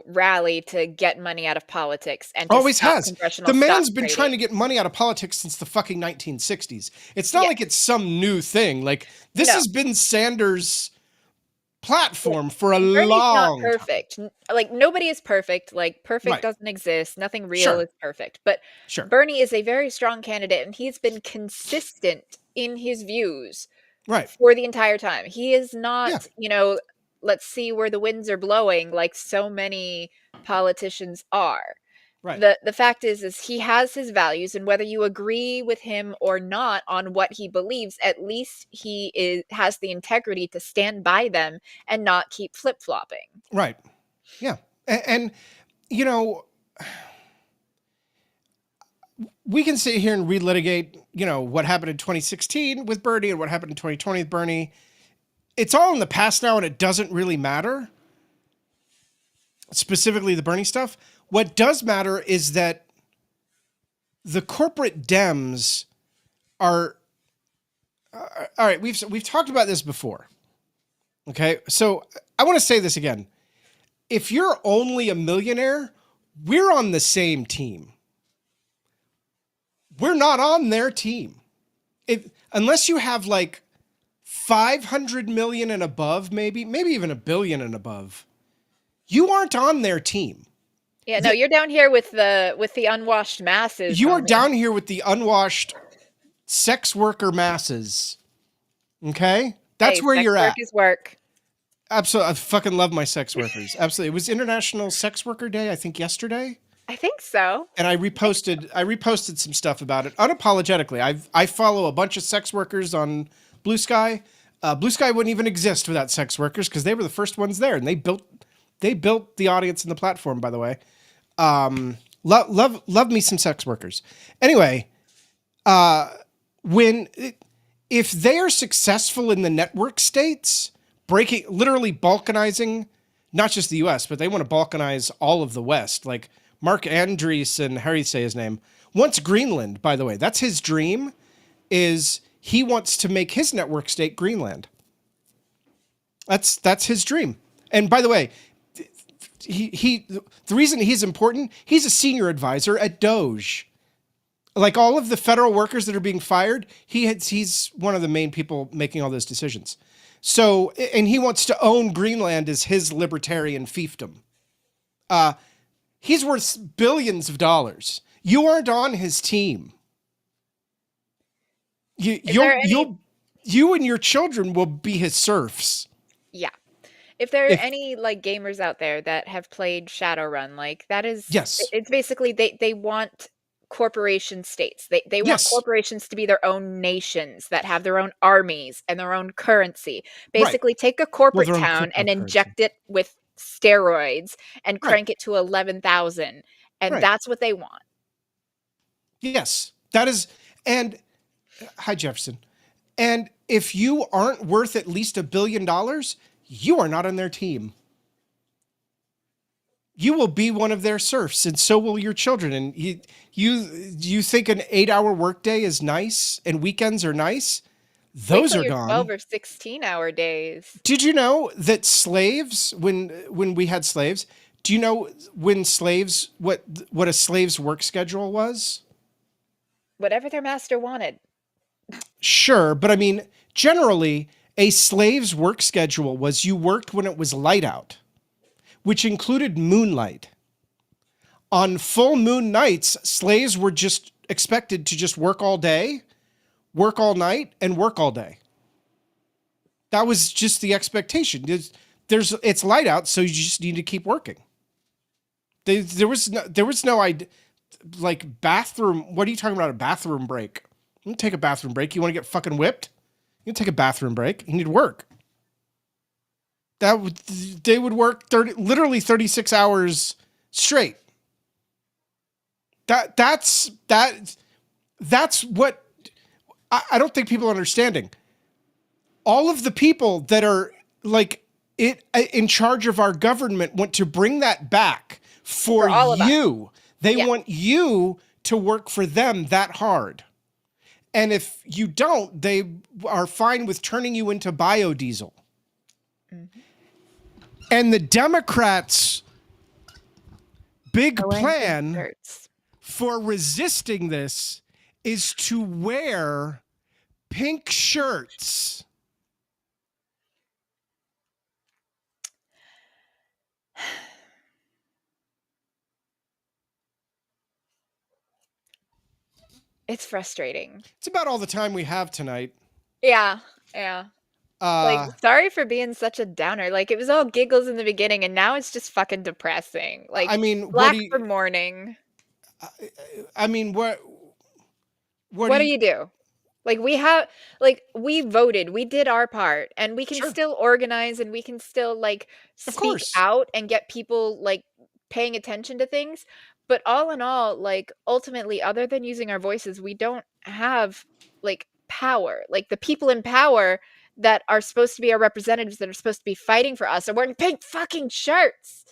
rally to get money out of politics and to always has. Congressional the man's been trying to get money out of politics since the fucking 1960s. It's not like it's some new thing. Like, this has been Sanders' platform for a Bernie's long not perfect. Like, nobody is perfect. Like, perfect doesn't exist. Nothing real is perfect. But Bernie is a very strong candidate, and he's been consistent in his views for the entire time. He is not, let's see where the winds are blowing like so many politicians are. Right. The fact is he has his values, and whether you agree with him or not on what he believes, at least he has the integrity to stand by them and not keep flip-flopping. Right. Yeah. And we can sit here and relitigate, what happened in 2016 with Bernie and what happened in 2020 with Bernie. It's all in the past now, and it doesn't really matter. Specifically the Bernie stuff. What does matter is that the corporate Dems are all right. We've talked about this before. Okay. So I want to say this again. If you're only a millionaire, we're on the same team. We're not on their team. Unless you have like 500 million and above, maybe even $1 billion and above, You aren't on their team. Yeah, no, you're down here with the unwashed masses, You are homie. down here with the unwashed sex worker masses. Okay? That's Hey, where sex you're work at. is work. Absolutely. I fucking love my sex workers. Absolutely. It was International Sex Worker Day, I think yesterday. I think so. And I reposted some stuff about it unapologetically. I follow a bunch of sex workers on Blue Sky. Blue Sky wouldn't even exist without sex workers because they were the first ones there, and they built the audience and the platform. By the way, love me some sex workers. Anyway, when if they are successful in the network states, literally balkanizing, not just the U.S., but they want to balkanize all of the West, like Mark Andreessen, how do you say his name? Wants Greenland, by the way. That's his dream, is he wants to make his network state Greenland. That's his dream. And by the way, the reason he's important, he's a senior advisor at Doge. Like all of the federal workers that are being fired, he's one of the main people making all those decisions. So, and he wants to own Greenland as his libertarian fiefdom. He's worth billions of dollars. You aren't on his team. You and your children will be his serfs. Yeah. If there are any like gamers out there that have played Shadowrun, like that is, yes, it's basically they want corporation states. They want yes, corporations to be their own nations that have their own armies and their own currency. Basically, right. take a corporate town and inject it with steroids and crank it to 11,000, and that's what they want. Yes, that is. And hi, Jefferson. And if you aren't worth at least $1 billion, you are not on their team. You will be one of their serfs, and so will your children. And you think an 8-hour workday is nice and weekends are nice? Those are gone. 12 or 16-hour days. Did you know that slaves, when we had slaves, do you know when slaves what a slave's work schedule was? Whatever their master wanted. Sure, but I mean, generally, a slave's work schedule was you worked when it was light out, which included moonlight. On full moon nights, slaves were just expected to just work all day, work all night, and work all day. That was just the expectation. It's light out, so you just need to keep working. There was no idea, like bathroom. What are you talking about? A bathroom break? You can take a bathroom break. You want to get fucking whipped? You can take a bathroom break. You need to work. They would work literally 36 hours straight. That's what I don't think people are understanding. All of the people that are like in charge of our government want to bring that back for you. They want you to work for them that hard. And if you don't, they are fine with turning you into biodiesel. Mm-hmm. And the Democrats' big plan for resisting this is to wear pink shirts. It's frustrating. It's about all the time we have tonight. Yeah. Like, sorry for being such a downer. Like, it was all giggles in the beginning, and now it's just fucking depressing. Like, I mean, black for mourning. I mean, what do you do? Like, we voted, we did our part, and we can still organize, and we can still, like, speak out and get people, like, paying attention to things. But all in all, like, ultimately, other than using our voices, we don't have, like, power. Like, the people in power that are supposed to be our representatives, that are supposed to be fighting for us, are wearing pink fucking shirts.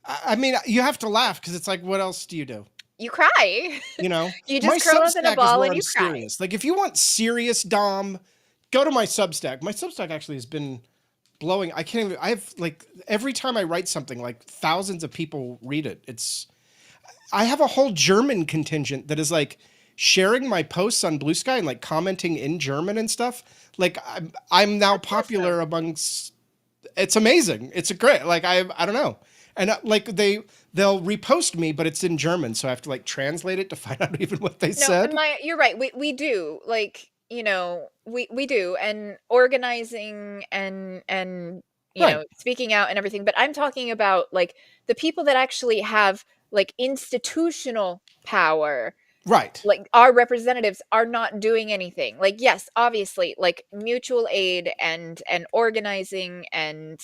I mean, you have to laugh because it's like, what else do you do? You cry. You know? You just curl up in a ball and you cry. Serious. Like, if you want serious Dom, go to my Substack. My Substack actually has been blowing. I have, like, every time I write something, like, thousands of people read it. I have a whole German contingent that is, like, sharing my posts on Blue Sky and, like, commenting in German and stuff. Like, I'm now popular amongst It's amazing. It's a great, like, I don't know. And like they'll repost me, but it's in German. So I have to like translate it to find out even what they No, said. you're right. We do, like, we do, and organizing and, Right. speaking out and everything, but I'm talking about, like, the people that actually have, like, institutional power, Right. like, our representatives are not doing anything. Like, yes, obviously, like, mutual aid and organizing and,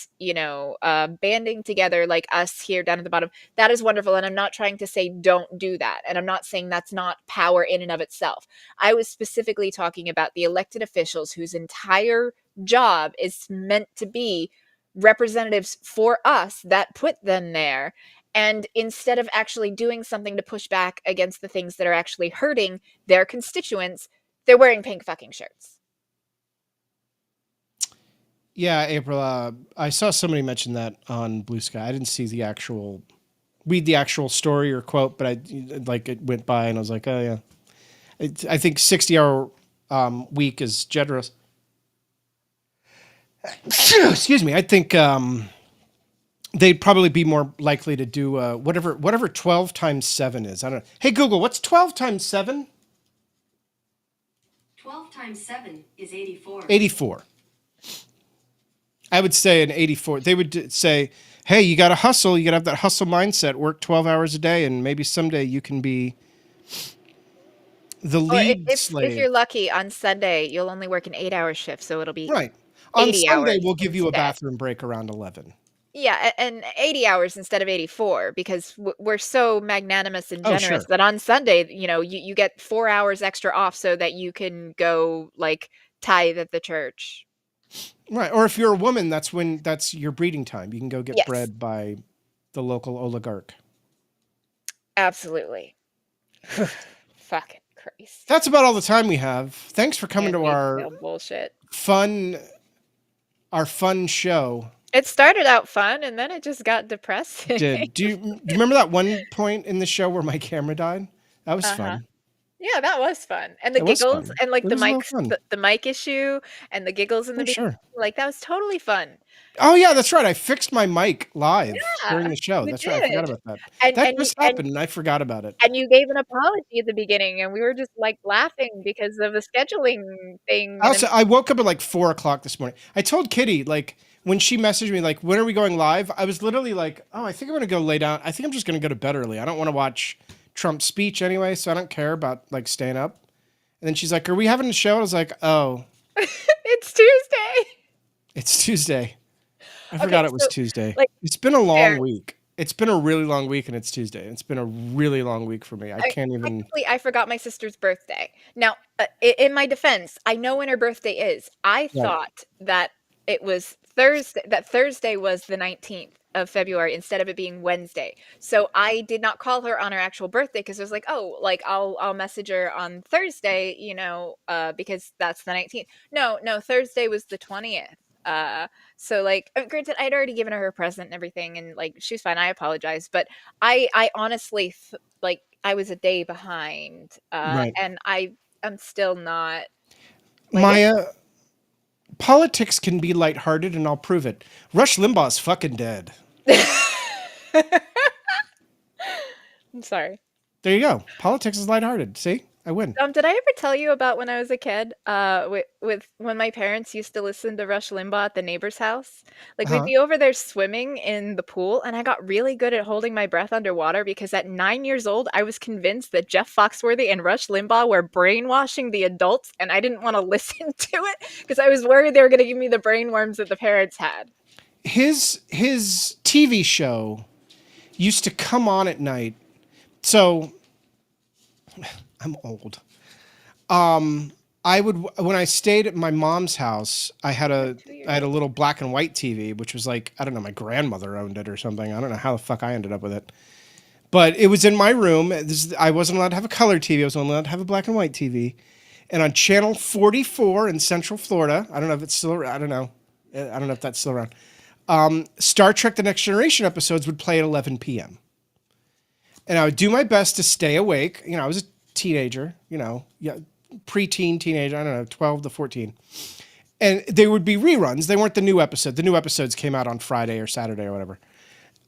banding together, like us here down at the bottom, that is wonderful, and I'm not trying to say don't do that, and I'm not saying that's not power in and of itself. I was specifically talking about the elected officials whose entire job is meant to be representatives for us that put them there, and instead of actually doing something to push back against the things that are actually hurting their constituents, they're wearing pink fucking shirts. Yeah, April. I saw somebody mention that on Blue Sky. I didn't see read the actual story or quote, but I like it went by and I was like, oh yeah. I think 60-hour week is generous. Excuse me. I think they'd probably be more likely to do whatever 12 times 7 is. I don't know. Hey Google, what's 12 times 7? 12 times 7 is 84. 84. I would say an 84. They would say, hey, you got to hustle. You got to have that hustle mindset. Work 12 hours a day, and maybe someday you can be the Or lead if slave. you're lucky, on Sunday, you'll only work an 8-hour shift, so it'll be Right. On 80 Sunday, hours we'll give you a instead. bathroom break around 11. Yeah, and 80 hours instead of 84 because we're so magnanimous and Oh, generous sure. that on Sunday, you get 4 hours extra off so that you can go, like, tithe at the church. Right. Or if you're a woman, that's your breeding time. You can go get Yes, bred by the local oligarch. absolutely. Fucking Christ. That's about all the time we have. Thanks for coming to Handmaid's Tale bullshit. fun fun show. It started out fun and then it just got depressing. Do you remember that one point in the show where my camera died? That was Uh-huh. fun. Yeah, that was fun. And the It was giggles fun. and, like, It was a little fun. the mic issue and the giggles in the Oh, beginning, sure. like, that was totally fun. Oh yeah, that's right. I fixed my mic live during Yeah, the show. you That's right. I forgot did. about that. And That and you just happened and I forgot about it. and you gave an apology at the beginning, and we were just, like, laughing because of the scheduling thing, and then I woke up at like 4 o'clock this morning. I told Kitty, like, when she messaged me, like, when are we going live? I was literally like, oh, I think I'm going to go lay down. I think I'm just going to go to bed early. I don't want to watch Trump's speech anyway, so I don't care about like staying up. And then she's like, are we having a show? I was like, oh, it's Tuesday. it's Tuesday. I Okay, forgot it was so, Tuesday. like, It's been a fair. long week. It's been a really long week and it's Tuesday. It's been a really long week for me. I can't even. Technically, I forgot my sister's birthday. Now, in my defense, I know when her birthday is. I Right. thought that it was Thursday, that Thursday was the 19th of February instead of it being Wednesday. So I did not call her on her actual birthday because I was like, oh, like I'll message her on Thursday, because that's the 19th. No, Thursday was the 20th. So, like, granted, I'd already given her present and everything, and, like, she was fine. I apologize, but I honestly like, I was a day behind, Right. and I'm still not, like, it's Maya, politics can be lighthearted and I'll prove it. Rush Limbaugh's fucking dead. I'm sorry. There you go. Politics is lighthearted. See? I win. Did I ever tell you about when I was a kid, with when my parents used to listen to Rush Limbaugh at the neighbor's house? Like, we'd Uh-huh. be over there swimming in the pool, and I got really good at holding my breath underwater because at 9 years old, I was convinced that Jeff Foxworthy and Rush Limbaugh were brainwashing the adults, and I didn't wanna listen to it because I was worried they were gonna give me the brainworms that the parents had. His TV show used to come on at night. So I'm old. I would when I stayed at my mom's house, I had You're 2 I years had a old. little black and white TV, which was like, I don't know, my grandmother owned it or something. I don't know how the fuck I ended up with it. But it was in my room. I wasn't allowed to have a color TV. I was only allowed to have a black and white TV. And on channel 44 in Central Florida, I don't know if it's still I don't know. I don't know if that's still around. Star Trek The Next Generation episodes would play at 11 p.m. And I would do my best to stay awake. I was a teenager, yeah, preteen teenager, I don't know, 12 to 14. and they would be reruns. They weren't the new episode. The new episodes came out on Friday or Saturday or whatever.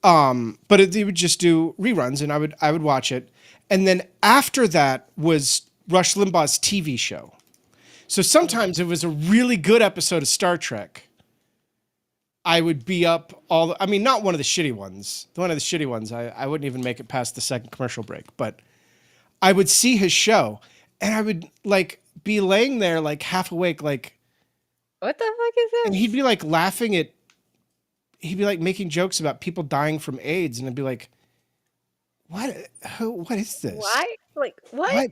But they would just do reruns, and I would watch it. And then after that was Rush Limbaugh's TV show. So sometimes it was a really good episode of Star Trek. I would be up not one of the shitty ones. One of the shitty ones, I wouldn't even make it past the second commercial break. But I would see his show, and I would like be laying there like half awake, like, what the fuck is this? and he'd be like laughing at, he'd be like making jokes about people dying from AIDS, and I'd be like, what is this? Why? Like, what?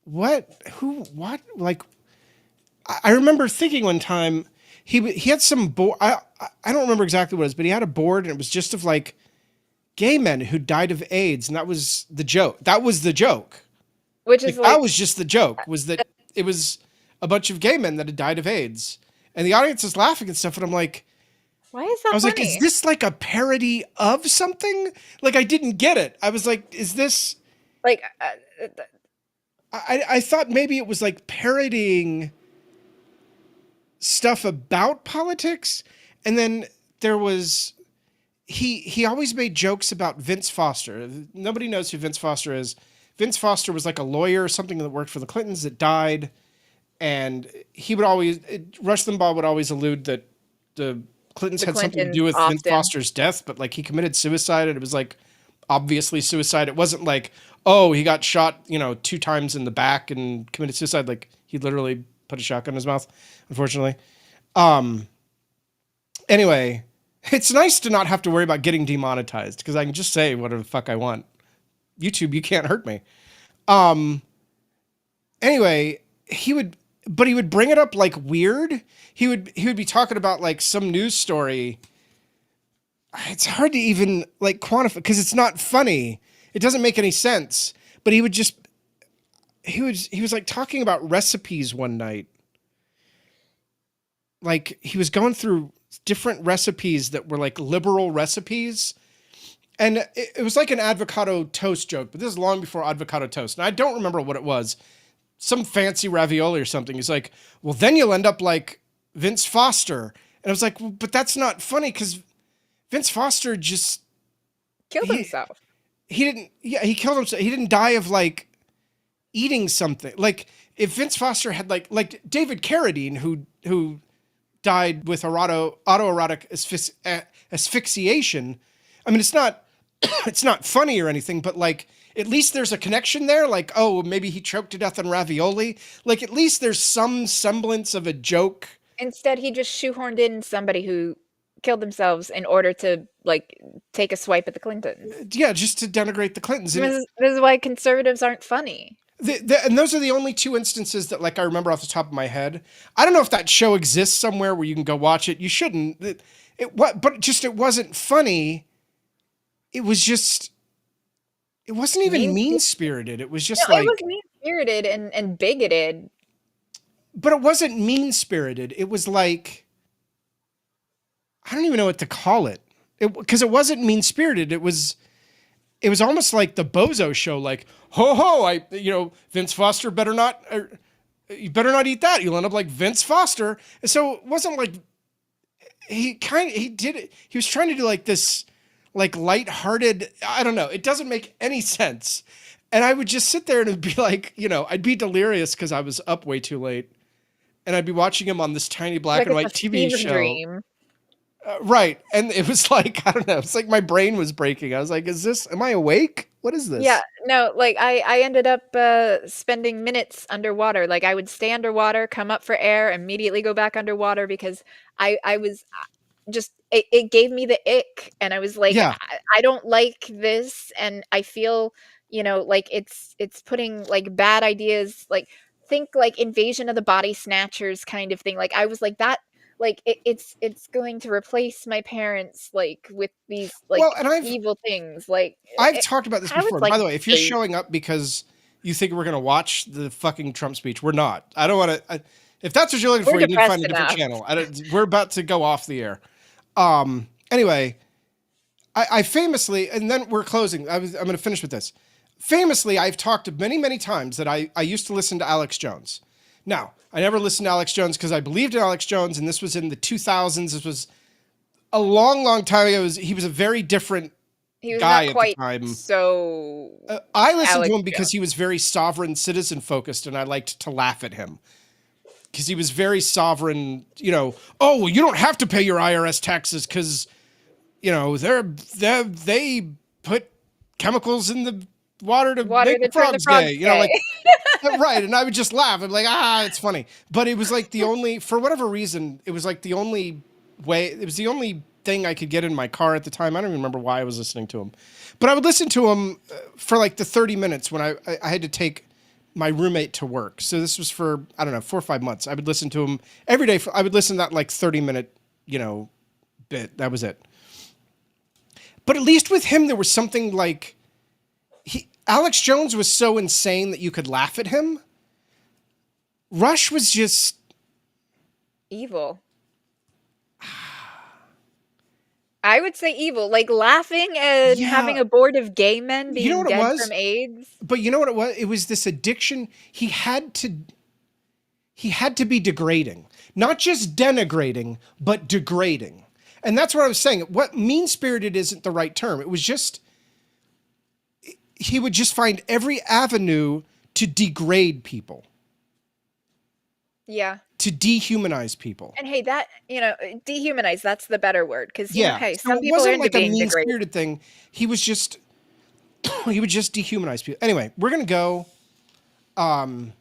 What? Like, I remember thinking one time he had some board. I don't remember exactly what it was, but he had a board, and it was just of like gay men who died of AIDS, and that was the joke. Which is That was just the joke, was that it was a bunch of gay men that had died of AIDS, and the audience was laughing and stuff, and I'm like, why is that I was funny? like, is this like a parody of something? Like, I didn't get it. I was like, is this like I thought maybe it was like parodying stuff about politics. And then there was, he always made jokes about Vince Foster. Nobody knows who Vince Foster is. Vince Foster was like a lawyer or something that worked for the Clintons that died. And he would always, Rush Limbaugh would always allude that the Clintons had something to do with Vince Foster's death, but like he committed suicide, and it was like obviously suicide. It wasn't like, oh, he got shot, 2 times in the back and committed suicide. Like, he literally put a shotgun in his mouth, unfortunately. Anyway, it's nice to not have to worry about getting demonetized, because I can just say whatever the fuck I want. YouTube, you can't hurt me. Anyway, he would bring it up like weird. He would be talking about like some news story. It's hard to even like quantify, because it's not funny. It doesn't make any sense. But he was like talking about recipes one night. Like, he was going through different recipes that were like liberal recipes. And it was like an avocado toast joke, but this is long before avocado toast. And I don't remember what it was. Some fancy ravioli or something. He's like, well, then you'll end up like Vince Foster. And I was like, well, but that's not funny, because Vince Foster just killed himself. He killed himself. He didn't die of like eating something. Like, if Vince Foster had like David Carradine, who died with autoerotic asphyxiation. I mean, it's not funny or anything, but like, at least there's a connection there. Like, oh, maybe he choked to death on ravioli. Like, at least there's some semblance of a joke. Instead, he just shoehorned in somebody who killed themselves in order to like take a swipe at the Clintons. Yeah, just to denigrate the Clintons. This is why conservatives aren't funny. And those are the only 2 instances that like I remember off the top of my head. I don't know if that show exists somewhere where you can go watch it. You shouldn't. But it wasn't funny. It wasn't even mean-spirited. It was just it was mean-spirited and bigoted. But it wasn't mean-spirited. It was like, I don't even know what to call it. Because it wasn't mean-spirited. It was almost like the Bozo Show, like, Vince Foster you better not eat that. You'll end up like Vince Foster. And so it wasn't like, he did it. He was trying to do like this, like lighthearted, I don't know. It doesn't make any sense. And I would just sit there and it'd be like, I'd be delirious because I was up way too late. And I'd be watching him on this tiny black and white TV show. Dream. Right. And it was like, I don't know. It's like my brain was breaking. I was like, am I awake? What is this? Yeah, no, like I ended up spending minutes underwater. Like, I would stay underwater, come up for air, immediately go back underwater, because I was just, it gave me the ick. And I was like, yeah. I don't like this. And I feel, like it's putting like bad ideas, like think like Invasion of the Body Snatchers kind of thing. Like, I was like that. Like, it's going to replace my parents, like, with these, like, evil things. Like, I've talked about this before. Like, by the way, if you're showing up because you think we're going to watch the fucking Trump speech, we're not. I don't want to. If that's what you're looking for, you need to find a different channel. We're about to go off the air. Anyway, I famously, and then we're closing. I'm going to finish with this. Famously, I've talked many, many times that I used to listen to Alex Jones, Now, I never listened to Alex Jones because I believed in Alex Jones, and this was in the 2000s. This was a long, long time ago. He was a very different He was guy not at the quite time. so I listened Alex to him because Jones. he was very sovereign citizen focused, and I liked to laugh at him. Because he was very sovereign, oh, well, you don't have to pay your IRS taxes because, they put chemicals in the water to make the that turned the frogs frogs gay. gay. Right. And I would just laugh. I'm like, it's funny. But it was like for whatever reason, it was like the only thing I could get in my car at the time. I don't even remember why I was listening to him. But I would listen to him for like the 30 minutes when I had to take my roommate to work. So this was for, I don't know, 4 or 5 months. I would listen to him every day. I would listen to that like 30-minute, bit. That was it. But at least with him, there was something like Alex Jones was so insane that you could laugh at him. Rush was just evil. I would say evil, like laughing and having a board of gay men being dead from AIDS. But you know what it was? It was this addiction. He had to be degrading, not just denigrating, but degrading. And that's what I was saying. What mean-spirited isn't the right term. It was just, he would just find every avenue to degrade people. Yeah. To dehumanize people. And hey, that, dehumanize, that's the better word. Because, hey, so some people are into being degraded. It wasn't like a mean-spirited thing. He was just, he would just dehumanize people. Anyway, we're going to go.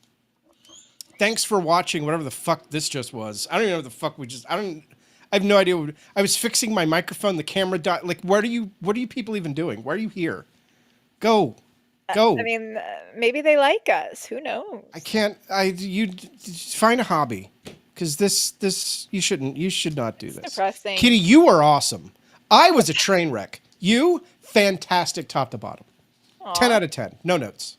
Thanks for watching whatever the fuck this just was. I don't even know what the fuck I have no idea. I was fixing my microphone, the camera died. Like, what are you people even doing? Why are you here? Go. I mean, maybe they like us. Who knows? I can't. You find a hobby, because this you should not do this. Depressing. Kitty, you are awesome. I was a train wreck. You fantastic, top to bottom. 10 out of 10. No notes.